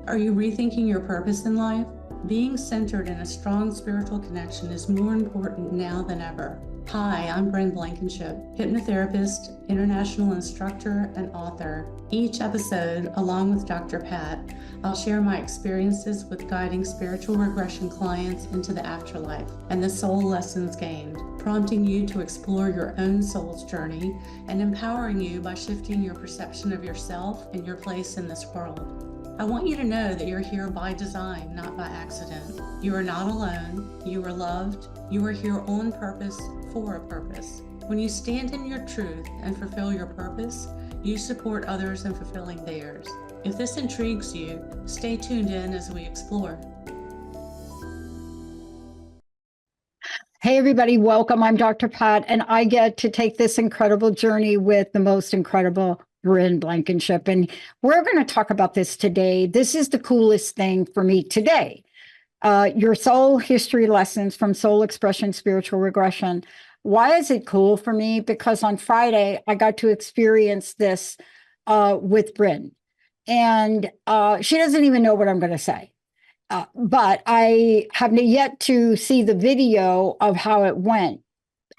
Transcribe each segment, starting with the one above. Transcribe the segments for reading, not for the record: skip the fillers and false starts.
Are you rethinking your purpose in life? Being centered in a strong spiritual connection is more important now than ever. Hi, I'm Bryn Blankinship, hypnotherapist, international instructor, and author. Each episode, along with Dr. Pat, I'll share my experiences with guiding spiritual regression clients into the afterlife and the soul lessons gained, prompting you to explore your own soul's journey and empowering you by shifting your perception of yourself and your place in this world. I want you to know that you're here by design, not by accident. You are not alone. You are loved. You are here on purpose for a purpose. When you stand in your truth and fulfill your purpose, you support others in fulfilling theirs. If this intrigues you, stay tuned in as we explore. Hey, everybody, welcome. I'm Dr. Pat, and I get to take this incredible journey with the most incredible Bryn Blankinship. And we're going to talk about this today. This is the coolest thing for me today. Your soul history lessons from Soul Expression Spiritual Regression. Why is it cool for me? Because on Friday, I got to experience this with Bryn. And she doesn't even know what I'm going to say. But I have yet to see the video of how it went.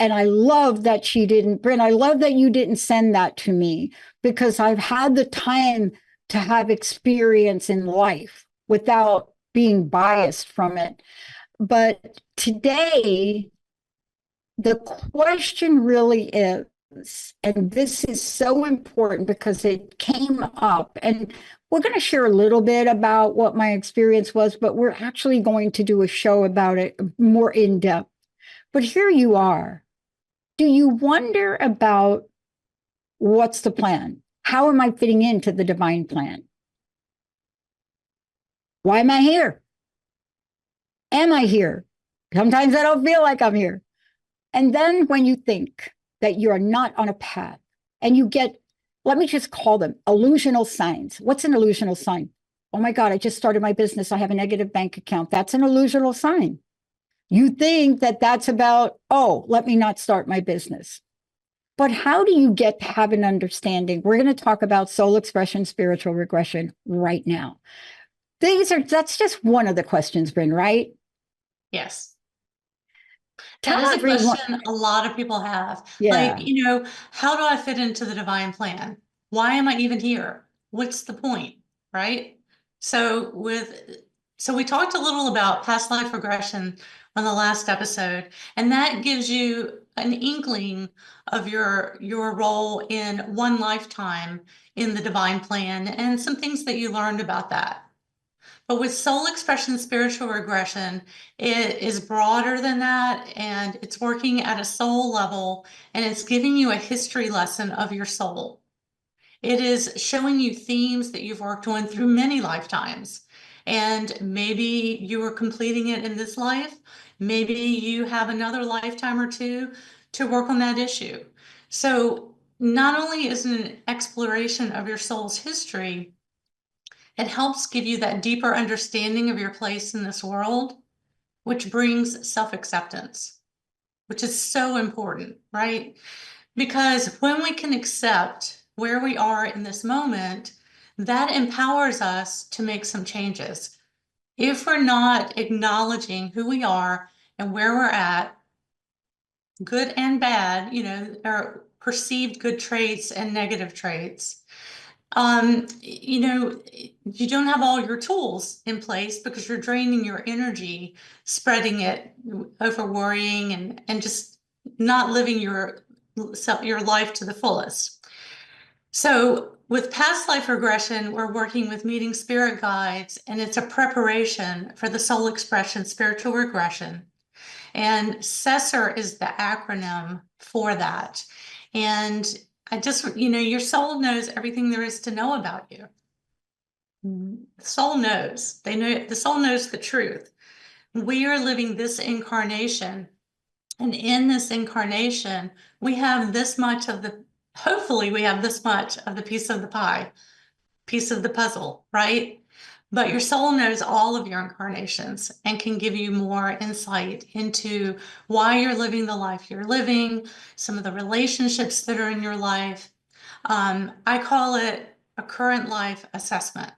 And I love that she didn't, Bryn, I love that you didn't send that to me, because I've had the time to have experience in life without being biased from it. But today, the question really is, and this is so important because it came up, and we're going to share a little bit about what my experience was, but we're actually going to do a show about it more in depth. But here you are. Do you wonder about what's the plan? How am I fitting into the divine plan? Why am I here? Am I here? Sometimes I don't feel like I'm here. And then when you think that you're not on a path and you get, let me just call them illusional signs. What's an illusional sign? Oh my God, I just started my business. I have a negative bank account. That's an illusional sign. You think that that's about, oh, let me not start my business. But how do you get to have an understanding? We're going to talk about soul expression, spiritual regression right now. That's just one of the questions, Bryn, right? Yes. Tell That is a everyone. question a lot of people have. Yeah. Like, how do I fit into the divine plan? Why am I even here? What's the point, right? So we talked a little about past life regression on the last episode, and that gives you an inkling of your role in one lifetime in the divine plan and some things that you learned about that. But with soul expression spiritual regression, it is broader than that, and it's working at a soul level, and it's giving you a history lesson of your soul. It is showing you themes that you've worked on through many lifetimes. And maybe you are completing it in this life. Maybe you have another lifetime or two to work on that issue. So not only is it an exploration of your soul's history, it helps give you that deeper understanding of your place in this world, which brings self-acceptance, which is so important, right? Because when we can accept where we are in this moment, that empowers us to make some changes. If we're not acknowledging who we are and where we're at, good and bad, or perceived good traits and negative traits, you don't have all your tools in place because you're draining your energy, spreading it over worrying and just not living your life to the fullest. So with past life regression, we're working with meeting spirit guides, and it's a preparation for the soul expression spiritual regression. And SESR is the acronym for that. And your soul knows everything there is to know about you. The soul knows. The soul knows the truth. We are living this incarnation. And in this incarnation, hopefully we have this much of the piece of the pie, piece of the puzzle, right? But your soul knows all of your incarnations and can give you more insight into why you're living the life you're living, some of the relationships that are in your life. I call it a current life assessment.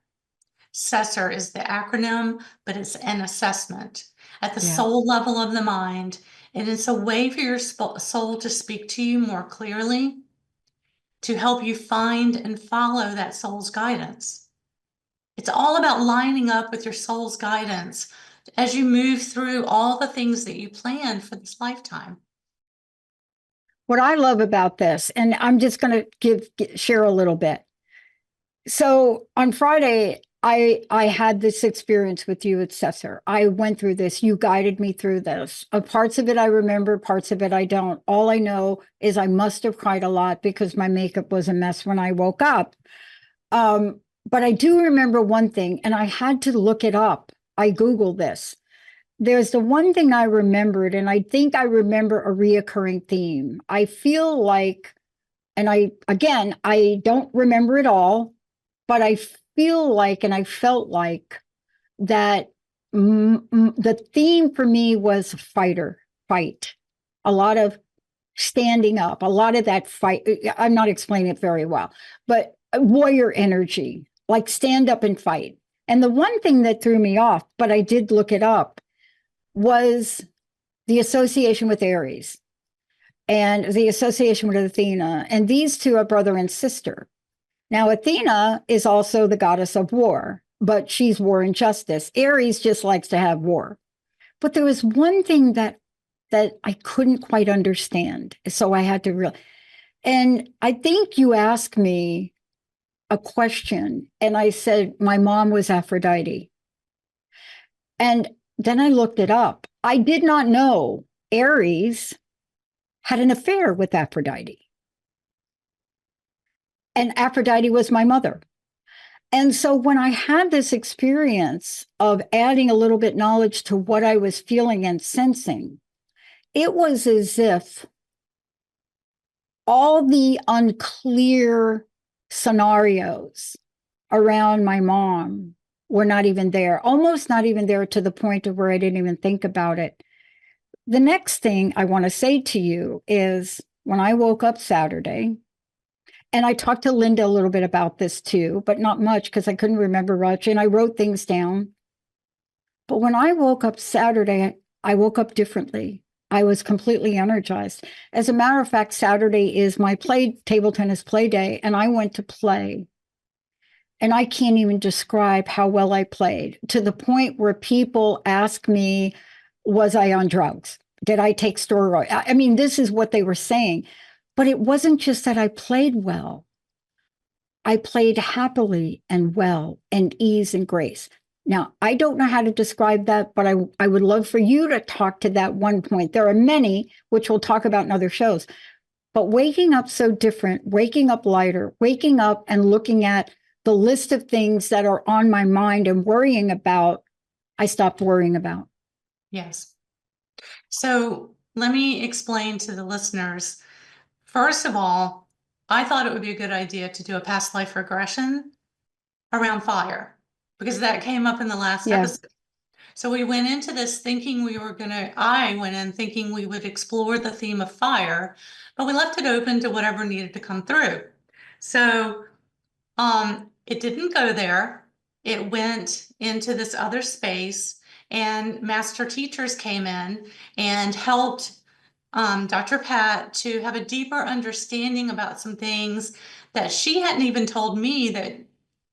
SESR is the acronym, but it's an assessment at the Yeah. soul level of the mind. And it's a way for your soul to speak to you more clearly, to help you find and follow that soul's guidance. It's all about lining up with your soul's guidance as you move through all the things that you planned for this lifetime. What I love about this, and I'm just going to share a little bit. So on Friday, I had this experience with you at SESR. I went through this. You guided me through this. Parts of it I remember, parts of it I don't. All I know is I must have cried a lot because my makeup was a mess when I woke up. But I do remember one thing, and I had to look it up. I Googled this. There's the one thing I remembered, and I think I remember a reoccurring theme. I feel like, and I don't remember it all, but I feel like, and I felt like that the theme for me was fight, a lot of standing up, a lot of that fight. I'm not explaining it very well, but warrior energy, like stand up and fight. And the one thing that threw me off, but I did look it up, was the association with Aries and the association with Athena. And these two are brother and sister. Now, Athena is also the goddess of war, but she's war and justice. Aries just likes to have war. But there was one thing that I couldn't quite understand. So I had to really, and I think you asked me a question, and I said, my mom was Aphrodite. And then I looked it up. I did not know Aries had an affair with Aphrodite. And Aphrodite was my mother. And so when I had this experience of adding a little bit knowledge to what I was feeling and sensing, it was as if all the unclear scenarios around my mom were not even there, almost not even there, to the point of where I didn't even think about it. The next thing I want to say to you is when I woke up Saturday, and I talked to Linda a little bit about this too, but not much because I couldn't remember much, and I wrote things down. But when I woke up Saturday, I woke up differently. I was completely energized. As a matter of fact, Saturday is my table tennis play day, and I went to play. And I can't even describe how well I played, to the point where people ask me, was I on drugs? Did I take steroids? I mean, this is what they were saying. But it wasn't just that I played well. I played happily and well and ease and grace. Now, I don't know how to describe that, but I would love for you to talk to that one point. There are many, which we'll talk about in other shows. But waking up so different, waking up lighter, waking up and looking at the list of things that are on my mind and worrying about, I stopped worrying about. Yes. So let me explain to the listeners. First of all, I thought it would be a good idea to do a past life regression around fire, because that came up in the last episode. So we went into this thinking I went in thinking we would explore the theme of fire, but we left it open to whatever needed to come through. So it didn't go there. It went into this other space, and master teachers came in and helped Dr. Pat to have a deeper understanding about some things that she hadn't even told me that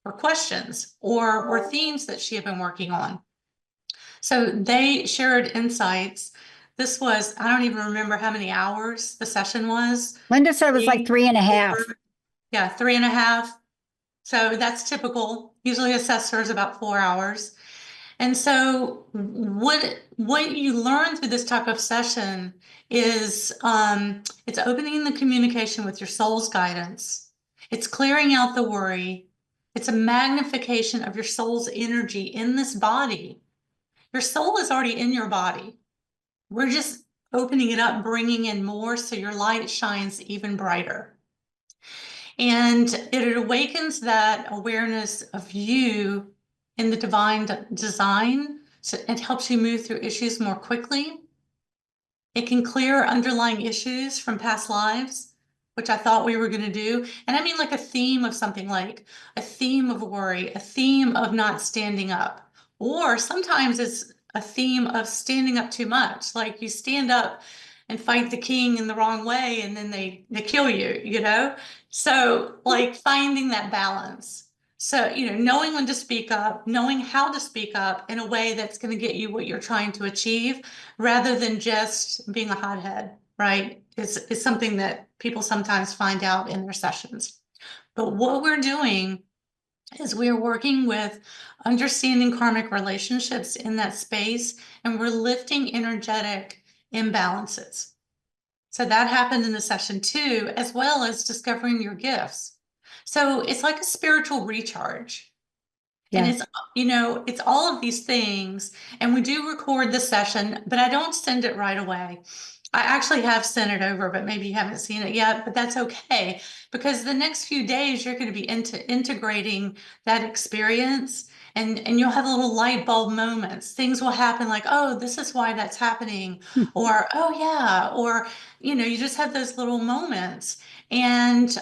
were questions or were themes that she had been working on. So they shared insights. This was, I don't even remember how many hours the session was. Linda said it was like 3.5. Yeah, 3.5. So that's typical. Usually assessor is about 4 hours. And so what you learn through this type of session is it's opening the communication with your soul's guidance. It's clearing out the worry. It's a magnification of your soul's energy in this body. Your soul is already in your body. We're just opening it up, bringing in more so your light shines even brighter. And it awakens that awareness of you in the divine design. So it helps you move through issues more quickly. It can clear underlying issues from past lives. which I thought we were going to do. And I mean like a theme of something, like a theme of worry, a theme of not standing up. Or sometimes it's a theme of standing up too much. Like you stand up and fight the king in the wrong way and then they kill you, you know? So like finding that balance. So, you know, knowing when to speak up, knowing how to speak up in a way that's going to get you what you're trying to achieve, rather than just being a hothead, right? Is something that people sometimes find out in their sessions. But what we're doing is we're working with understanding karmic relationships in that space, and we're lifting energetic imbalances. So that happened in the session too, as well as discovering your gifts. So it's like a spiritual recharge. And Yes. it's, you know, it's all of these things. And we do record the session, but I don't send it right away. I actually have sent it over, but maybe you haven't seen it yet, but that's okay. Because the next few days, you're going to be integrating that experience, and you'll have little light bulb moments. Things will happen like, oh, this is why that's happening. Hmm. Or, oh, yeah. Or, you know, you just have those little moments. And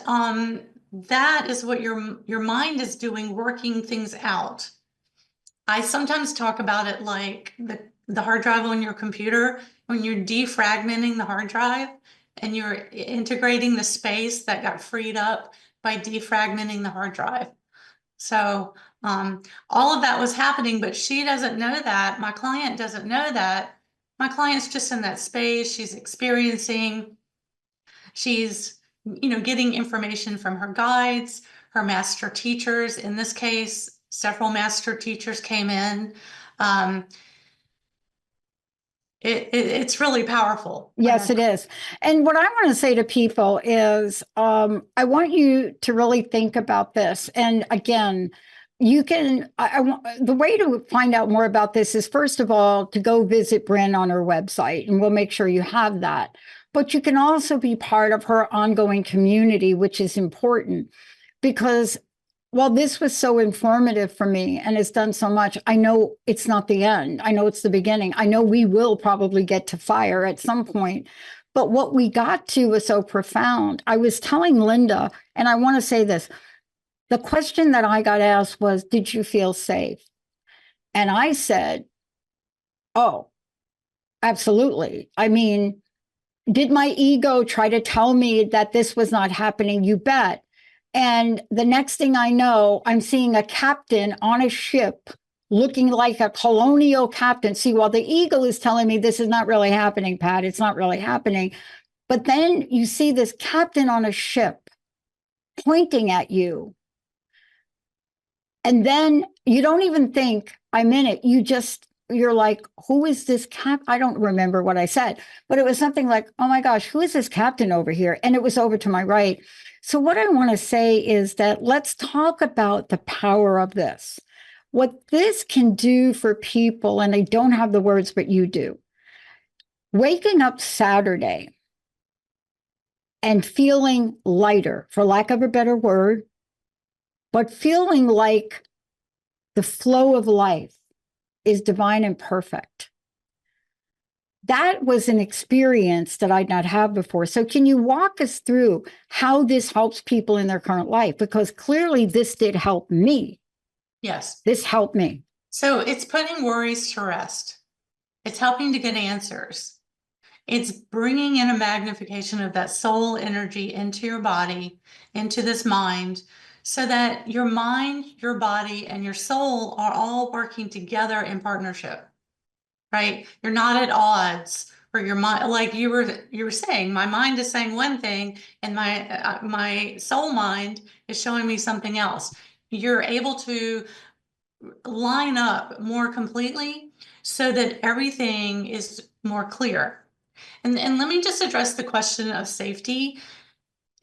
that is what your mind is doing, working things out. I sometimes talk about it like the hard drive on your computer, when you're defragmenting the hard drive and you're integrating the space that got freed up by defragmenting the hard drive. So all of that was happening, but she doesn't know that. My client doesn't know that. My client's just in that space. She's experiencing, she's, you know, getting information from her guides, her master teachers. In this case, several master teachers came in. Um, it's really powerful. Yes, it is. And what I want to say to people is I want you to really think about this. And again, you can, the way to find out more about this is, first of all, to go visit Bryn on her website, and we'll make sure you have that. But you can also be part of her ongoing community, which is important, because while this was so informative for me and has done so much, I know it's not the end. I know it's the beginning. I know we will probably get to fire at some point. But what we got to was so profound. I was telling Linda, and I want to say this, the question that I got asked was, did you feel safe? And I said, oh, absolutely. I mean, did my ego try to tell me that this was not happening? You bet. And the next thing I know, I'm seeing a captain on a ship looking like a colonial captain. See, while the ego is telling me this is not really happening, Pat, it's not really happening. But then you see this captain on a ship pointing at you. And then you don't even think I'm in it. You're like, who is this cap? I don't remember what I said, but it was something like, oh my gosh, who is this captain over here? And it was over to my right. So what I want to say is that let's talk about the power of this. What this can do for people, and I don't have the words, but you do. Waking up Saturday and feeling lighter, for lack of a better word, but feeling like the flow of life is divine and perfect. That was an experience that I'd not had before. So can you walk us through how this helps people in their current life? Because clearly this did help me. Yes. This helped me. So it's putting worries to rest. It's helping to get answers. It's bringing in a magnification of that soul energy into your body, into this mind, so that your mind, your body, and your soul are all working together in partnership, right? You're not at odds, or your mind, like you were saying, my mind is saying one thing, and my soul mind is showing me something else. You're able to line up more completely so that everything is more clear. And let me just address the question of safety.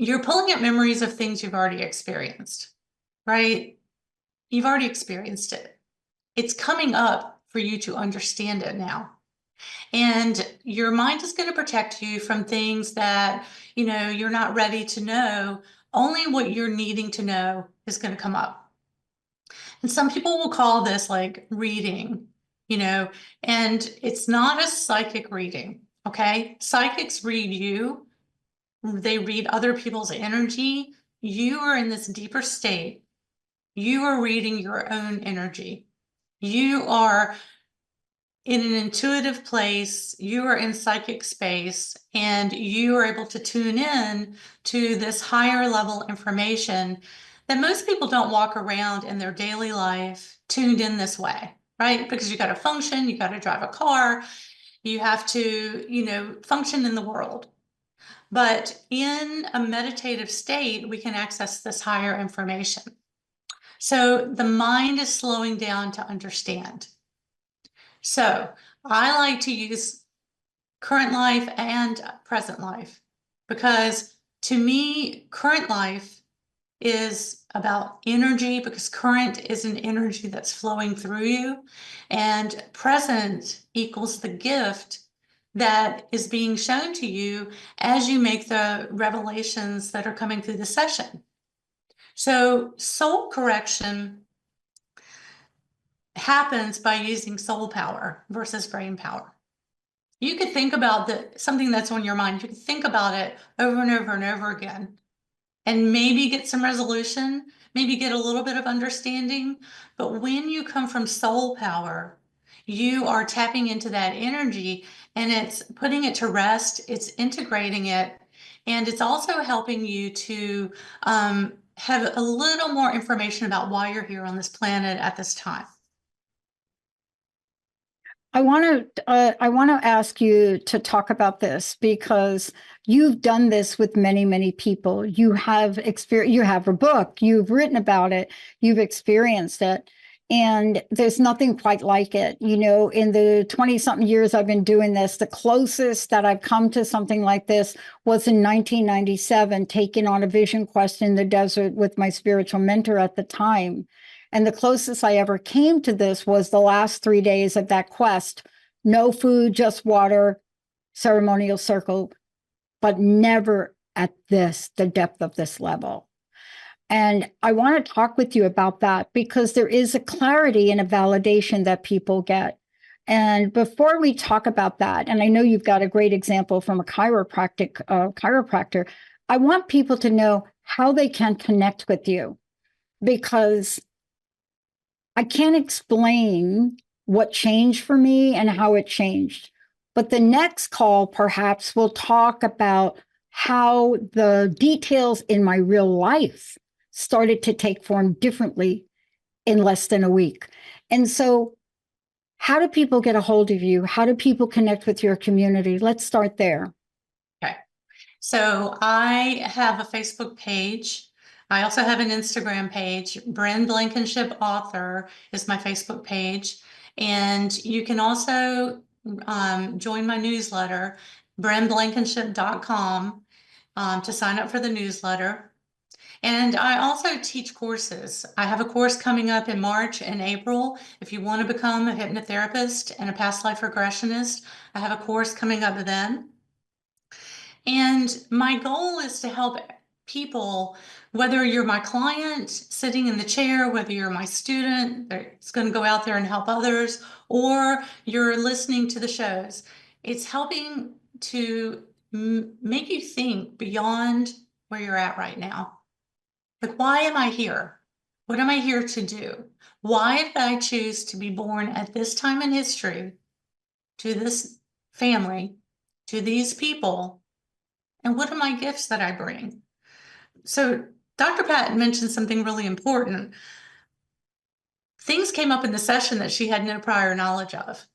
You're pulling at memories of things you've already experienced, right? You've already experienced it. It's coming up for you to understand it now. And your mind is going to protect you from things that, you know, you're not ready to know. Only what you're needing to know is going to come up. And some people will call this like reading, you know, and it's not a psychic reading. Okay. Psychics read you. they read other people's energy. You are in this deeper state. You are reading your own energy. You are in an intuitive place, you are in psychic space, and you are able to tune in to this higher level information that most people don't walk around in their daily life tuned in this way, right? Because you got to function, you got to drive a car, you have to, function in the world. But in a meditative state, we can access this higher information. So the mind is slowing down to understand. So I like to use current life and present life because to me, current life is about energy because current is an energy that's flowing through you, and present equals the gift that is being shown to you as you make the revelations that are coming through the session. So soul correction happens by using soul power versus brain power. You could think about something that's on your mind. You could think about it over and over and over again and maybe get some resolution, maybe get a little bit of understanding. But when you come from soul power, you are tapping into that energy and it's putting it to rest, it's integrating it, and it's also helping you to have a little more information about why you're here on this planet at this time. I want to ask you to talk about this because you've done this with many, many people. You have experience, you have a book, you've written about it, you've experienced it, and there's nothing quite like it. In the 20-something years I've been doing this, the closest that I've come to something like this was in 1997, taking on a vision quest in the desert with my spiritual mentor at the time. And the closest I ever came to this was the last 3 days of that quest. No food, just water, ceremonial circle, but never at the depth of this level. And I want to talk with you about that because there is a clarity and a validation that people get. And before we talk about that, and I know you've got a great example from a chiropractor, I want people to know how they can connect with you because I can't explain what changed for me and how it changed. But the next call perhaps will talk about how the details in my real life started to take form differently in less than a week. And so how do people get a hold of you? How do people connect with your community? Let's start there. Okay. So I have a Facebook page. I also have an Instagram page. Bryn Blankinship Author is my Facebook page. And you can also join my newsletter, brynblankinship.com, to sign up for the newsletter. And I also teach courses. I have a course coming up in March and April. If you want to become a hypnotherapist and a past life regressionist, I have a course coming up then. And my goal is to help people, whether you're my client sitting in the chair, whether you're my student that's going to go out there and help others, or you're listening to the shows. It's helping to make you think beyond where you're at right now. Like, why am I here? What am I here to do? Why did I choose to be born at this time in history, to this family, to these people? And what are my gifts that I bring? So Dr. Pat mentioned something really important. Things came up in the session that she had no prior knowledge of.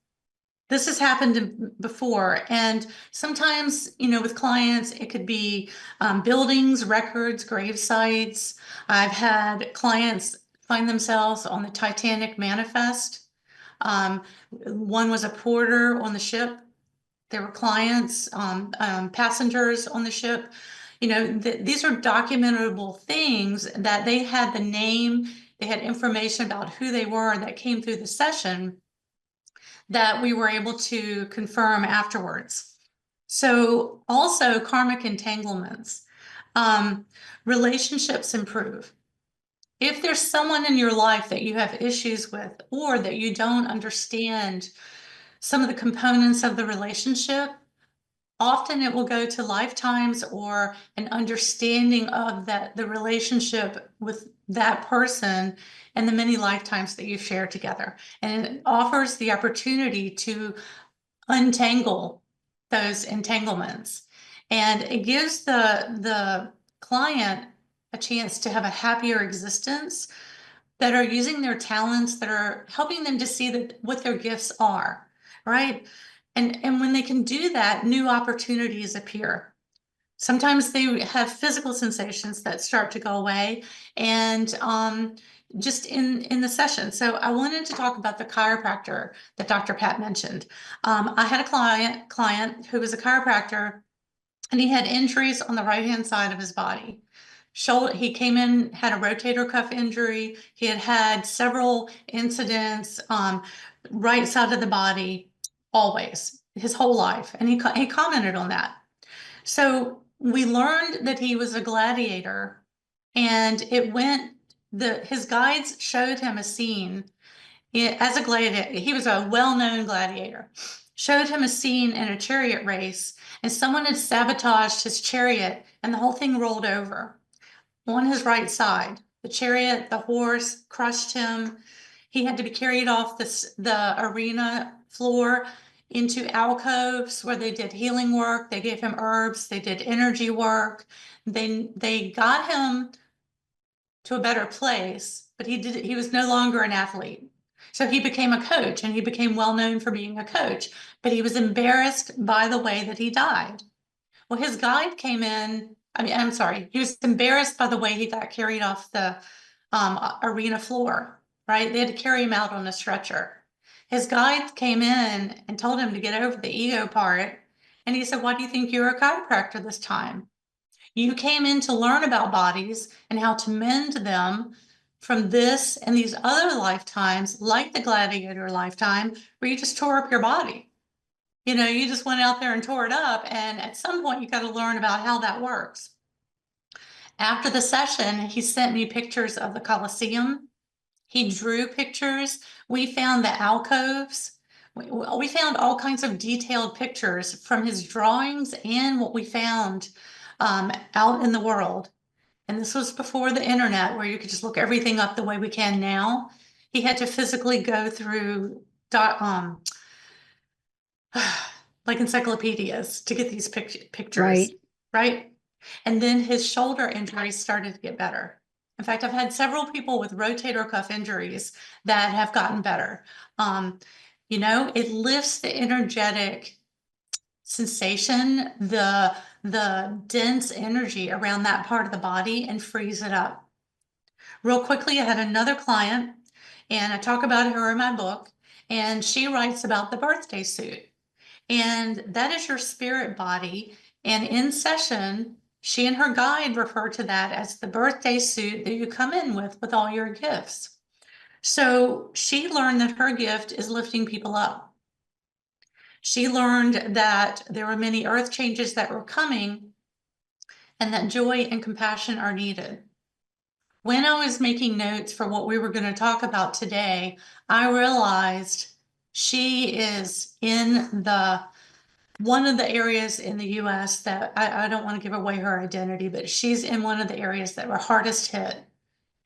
This has happened before. And sometimes, with clients, it could be buildings, records, grave sites. I've had clients find themselves on the Titanic manifest. One was a porter on the ship. There were clients, passengers on the ship. These are documentable things that they had the name, they had information about who they were that came through the session that we were able to confirm afterwards. So also karmic entanglements. Relationships improve. If there's someone in your life that you have issues with or that you don't understand some of the components of the relationship, often it will go to lifetimes or an understanding of the relationship with that person and the many lifetimes that you've shared together. And it offers the opportunity to untangle those entanglements. And it gives the client a chance to have a happier existence, that are using their talents, that are helping them to see that what their gifts are, right? And when they can do that, new opportunities appear. Sometimes they have physical sensations that start to go away, and just in the session. So I wanted to talk about the chiropractor that Dr. Pat mentioned. I had a client who was a chiropractor, and he had injuries on the right-hand side of his body. He came in, had a rotator cuff injury. He had had several incidents, right side of the body, always, his whole life. And he commented on that. So we learned that he was a gladiator, and his guides showed him a scene as a gladiator. He was a well-known gladiator. Showed him a scene in a chariot race, and someone had sabotaged his chariot, and the whole thing rolled over on his right side. The chariot, the horse crushed him. He had to be carried off the arena floor into alcoves where they did healing work. They gave him herbs. They did energy work. They got him to a better place, but he was no longer an athlete. So he became a coach, and he became well known for being a coach, but he was embarrassed by the way that he died. Well, his guide came in. I'm sorry, he was embarrassed by the way he got carried off the arena floor, right? They had to carry him out on a stretcher. His guide came in and told him to get over the ego part. And he said, "Why do you think you're a chiropractor this time? You came in to learn about bodies and how to mend them from this and these other lifetimes, like the gladiator lifetime, where you just tore up your body. You just went out there and tore it up. And at some point, you got to learn about how that works." After the session, he sent me pictures of the Colosseum. He drew pictures. We found the alcoves. We found all kinds of detailed pictures from his drawings and what we found out in the world. And this was before the internet, where you could just look everything up the way we can now. He had to physically go through like encyclopedias to get these pictures, right? And then his shoulder injuries started to get better. In fact, I've had several people with rotator cuff injuries that have gotten better. It lifts the energetic sensation, the dense energy around that part of the body, and frees it up. Real quickly, I had another client, and I talk about her in my book, and she writes about the birthday suit. And that is your spirit body. And in session, she and her guide refer to that as the birthday suit that you come in with all your gifts. So she learned that her gift is lifting people up. She learned that there were many earth changes that were coming, and that joy and compassion are needed. When I was making notes for what we were going to talk about today, I realized she is in one of the areas in the US that I don't want to give away her identity, but she's in one of the areas that were hardest hit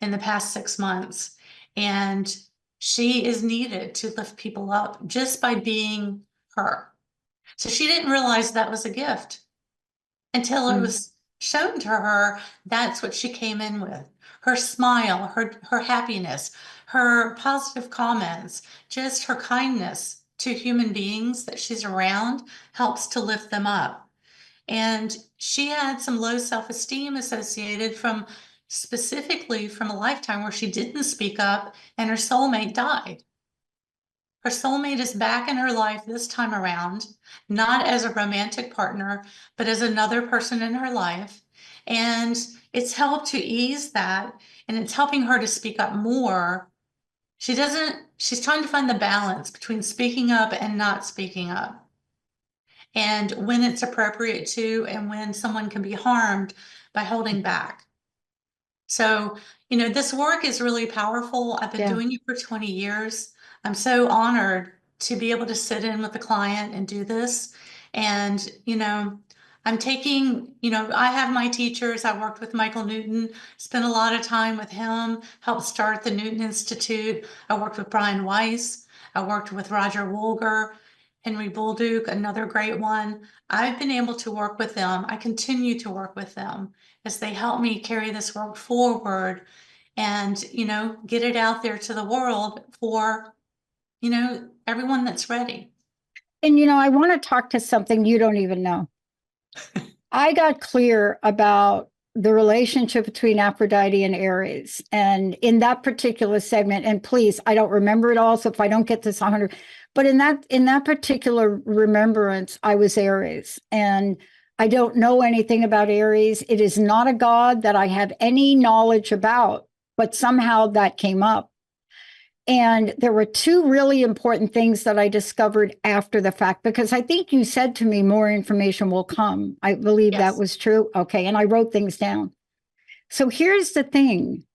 in the past 6 months. And she is needed to lift people up just by being her. So she didn't realize that was a gift until it was shown to her. That's what she came in with. Her smile, her happiness, her positive comments, just her kindness to human beings that she's around helps to lift them up. And she had some low self-esteem associated specifically from a lifetime where she didn't speak up and her soulmate died. Her soulmate is back in her life this time around, not as a romantic partner, but as another person in her life. And it's helped to ease that, and it's helping her to speak up more. She's trying to find the balance between speaking up and not speaking up, and when it's appropriate to, and when someone can be harmed by holding back. So, this work is really powerful. I've been doing it for 20 years. I'm so honored to be able to sit in with the client and do this. And, I'm taking, I have my teachers. I worked with Michael Newton, spent a lot of time with him, helped start the Newton Institute. I worked with Brian Weiss. I worked with Roger Wolger, Henry Bolduc, another great one. I've been able to work with them. I continue to work with them as they help me carry this work forward and, get it out there to the world for, everyone that's ready. And, I want to talk to something you don't even know. I got clear about the relationship between Aphrodite and Aries. And in that particular segment, and please, I don't remember it all. So if I don't get this 100, but in that particular remembrance, I was Aries. And I don't know anything about Aries. It is not a god that I have any knowledge about, but somehow that came up. And there were two really important things that I discovered after the fact, because I think you said to me, more information will come. I believe that was true. Okay. And I wrote things down. So here's the thing.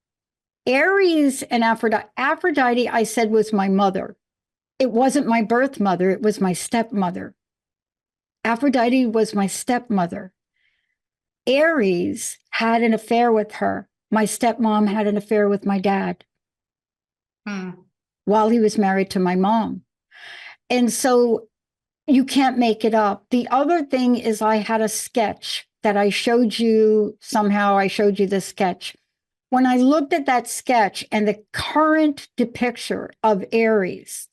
Aries and Aphrodite, I said, was my mother. It wasn't my birth mother. It was my stepmother. Aphrodite was my stepmother. Aries had an affair with her. My stepmom had an affair with my dad. While he was married to my mom. And so you can't make it up. The other thing is I had a sketch that I showed you. Somehow I showed you the sketch. When I looked at that sketch and the current depiction of Aries,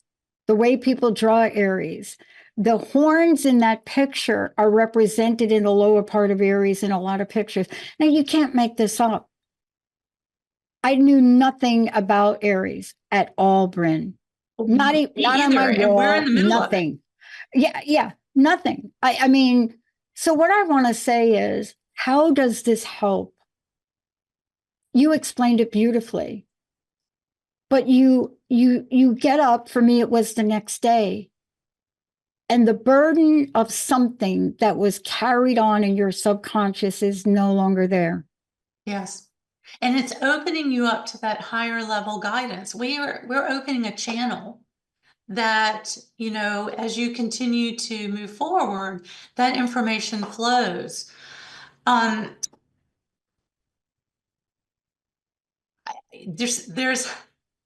the way people draw Aries, the horns in that picture are represented in the lower part of Aries in a lot of pictures. Now, you can't make this up. I knew nothing about Aries at all, Bryn. Not on my wall. We're in the middle nothing. Of it. Yeah, nothing. I mean, so what I want to say is, how does this help? You explained it beautifully, but you get up. For me, it was the next day, and the burden of something that was carried on in your subconscious is no longer there. Yes. And it's opening you up to that higher level guidance. We're opening a channel that, as you continue to move forward, that information flows. There's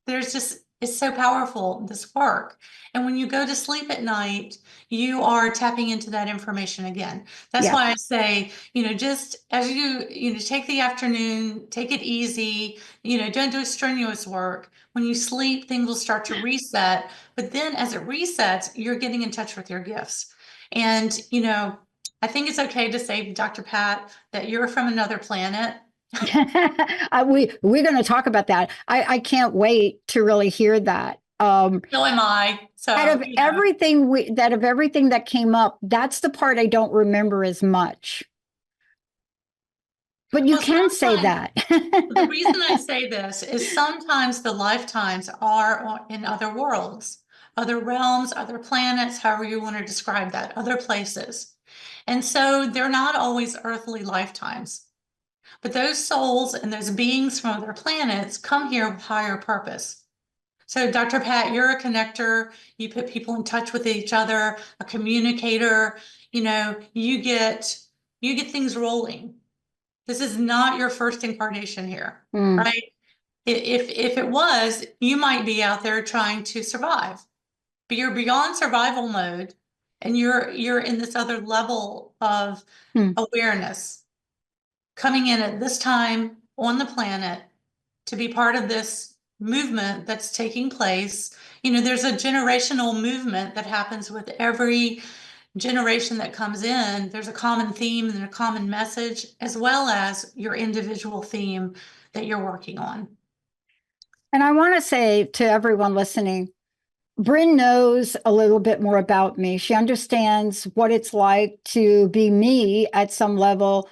just, it's so powerful, this work. And when you go to sleep at night, you are tapping into that information again. That's why I say, just as you take the afternoon, take it easy, don't do strenuous work. When you sleep, things will start to reset. But then as it resets, you're getting in touch with your gifts. And, I think it's okay to say, Dr. Pat, that you're from another planet. We're going to talk about that. I can't wait to really hear that. So am I. So out of everything that came up, that's the part I don't remember as much. But you can say that. The reason I say this is sometimes the lifetimes are in other worlds, other realms, other planets, however you want to describe that, other places. And so they're not always earthly lifetimes. But those souls and those beings from other planets come here with higher purpose. So Dr. Pat, you're a connector. You put people in touch with each other, a communicator. You get things rolling. This is not your first incarnation here, right? If it was, you might be out there trying to survive, but you're beyond survival mode, and you're in this other level of awareness, coming in at this time on the planet to be part of this movement that's taking place. There's a generational movement that happens with every generation that comes in. There's a common theme and a common message, as well as your individual theme that you're working on. And I want to say to everyone listening, Bryn knows a little bit more about me. She understands what it's like to be me at some level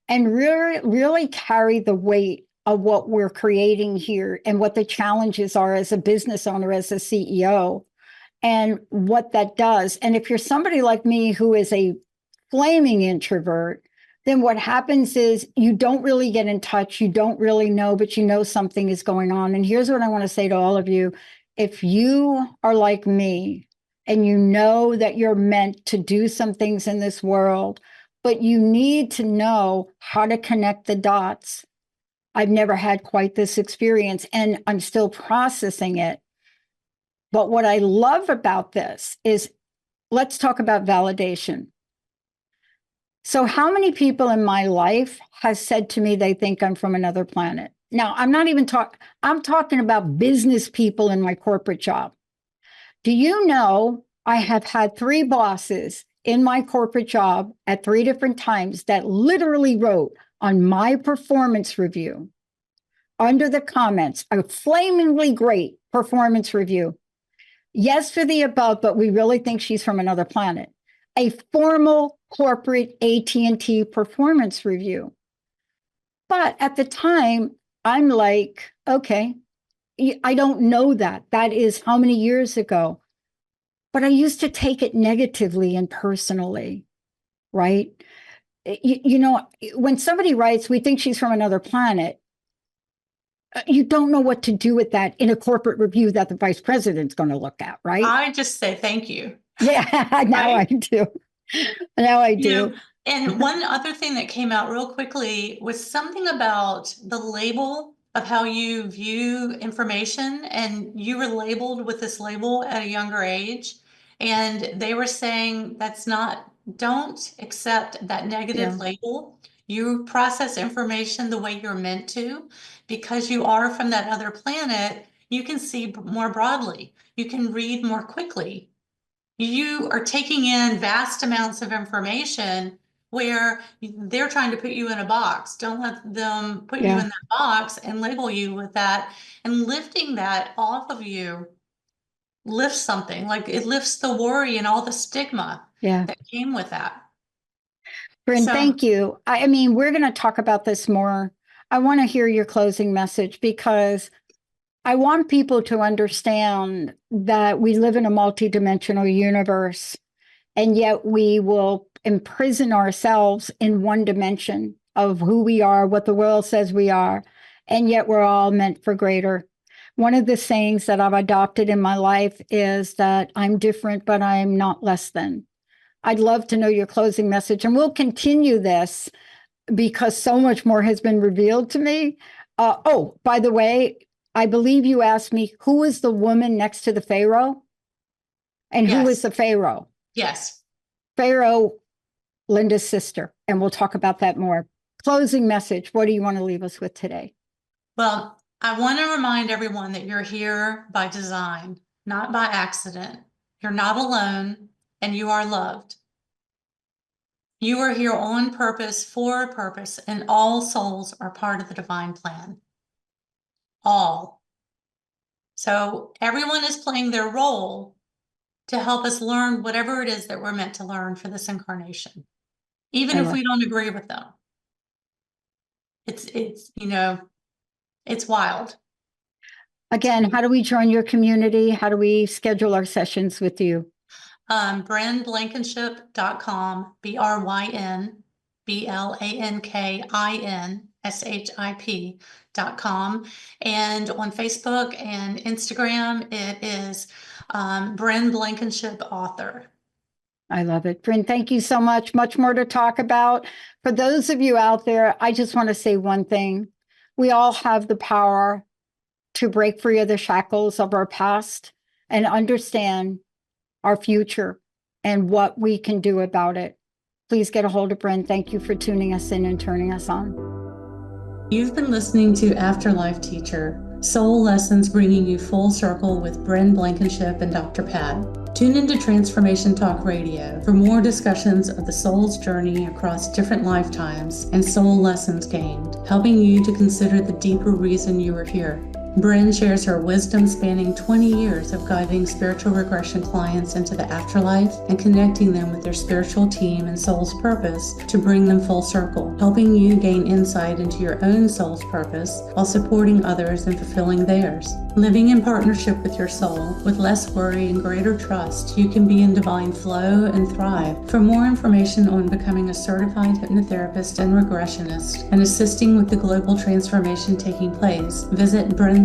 and really carry the weight of what we're creating here and what the challenges are as a business owner, as a CEO, and what that does. And if you're somebody like me who is a flaming introvert, then what happens is you don't really get in touch. You don't really know, but you know something is going on. And here's what I want to say to all of you. If you are like me, and you know that you're meant to do some things in this world, but you need to know how to connect the dots. I've never had quite this experience, and I'm still processing it. But what I love about this is, let's talk about validation. So how many people in my life has said to me they think I'm from another planet? Now, I'm not even I'm talking about business people in my corporate job. Do you know I have had 3 bosses in my corporate job at 3 different times that literally wrote on my performance review, under the comments, a flamingly great performance review. Yes for the above, but we really think she's from another planet. A formal corporate AT&T performance review. But at the time, I'm like, okay, I don't know that. That is how many years ago? But I used to take it negatively and personally, right? You know, when somebody writes, we think she's from another planet, you don't know what to do with that in a corporate review that the vice president's going to look at, right? I just say thank you. Yeah, now Right? I do. Now I You know, do. and one other thing that came out real quickly was something about the label of how you view information, and you were labeled with this label at a younger age, and they were saying don't accept that negative label. You process information the way you're meant to, because you are from that other planet. You can see more broadly. You can read more quickly. You are taking in vast amounts of information where they're trying to put you in a box. Don't let them put you in that box and label you with that. And lifting that off of you lifts something. Like, it lifts the worry and all the stigma that came with that. Bryn, So, thank you. I mean, we're going to talk about this more. I want to hear your closing message, because I want people to understand that we live in a multidimensional universe, and yet we will imprison ourselves in one dimension of who we are, what the world says we are, and yet we're all meant for greater. One of the sayings that I've adopted in my life is that I'm different, but I'm not less than. I'd love to know your closing message, and we'll continue this because so much more has been revealed to me. Oh, by the way, I believe you asked me, who is the woman next to the Pharaoh? And who is the Pharaoh? Yes. Pharaoh, Linda's sister. And we'll talk about that more. Closing message. What do you want to leave us with today? Well, I want to remind everyone that you're here by design, not by accident. You're not alone, and you are loved. You are here on purpose, for a purpose, and all souls are part of the divine plan. All. So everyone is playing their role to help us learn whatever it is that we're meant to learn for this incarnation, even if we don't agree with them. It's wild. Again, how do we join your community? How do we schedule our sessions with you? BrynBlankinship.com, BrynBlankinship.com. And on Facebook and Instagram, it is Bryn Blankinship Author. I love it. Bryn, thank you so much. Much more to talk about. For those of you out there, I just want to say one thing. We all have the power to break free of the shackles of our past and understand our future and what we can do about it. Please get a hold of Bryn. Thank you for tuning us in and turning us on. You've been listening to Afterlife Teacher, Soul Lessons bringing you full circle with Bryn Blankinship and Dr. Pat. Tune into Transformation Talk Radio for more discussions of the soul's journey across different lifetimes and soul lessons gained, helping you to consider the deeper reason you are here. Bryn shares her wisdom spanning 20 years of guiding spiritual regression clients into the afterlife and connecting them with their spiritual team and soul's purpose to bring them full circle, helping you gain insight into your own soul's purpose while supporting others in fulfilling theirs. Living in partnership with your soul, with less worry and greater trust, you can be in divine flow and thrive. For more information on becoming a certified hypnotherapist and regressionist and assisting with the global transformation taking place, visit BrynBlankinship.com.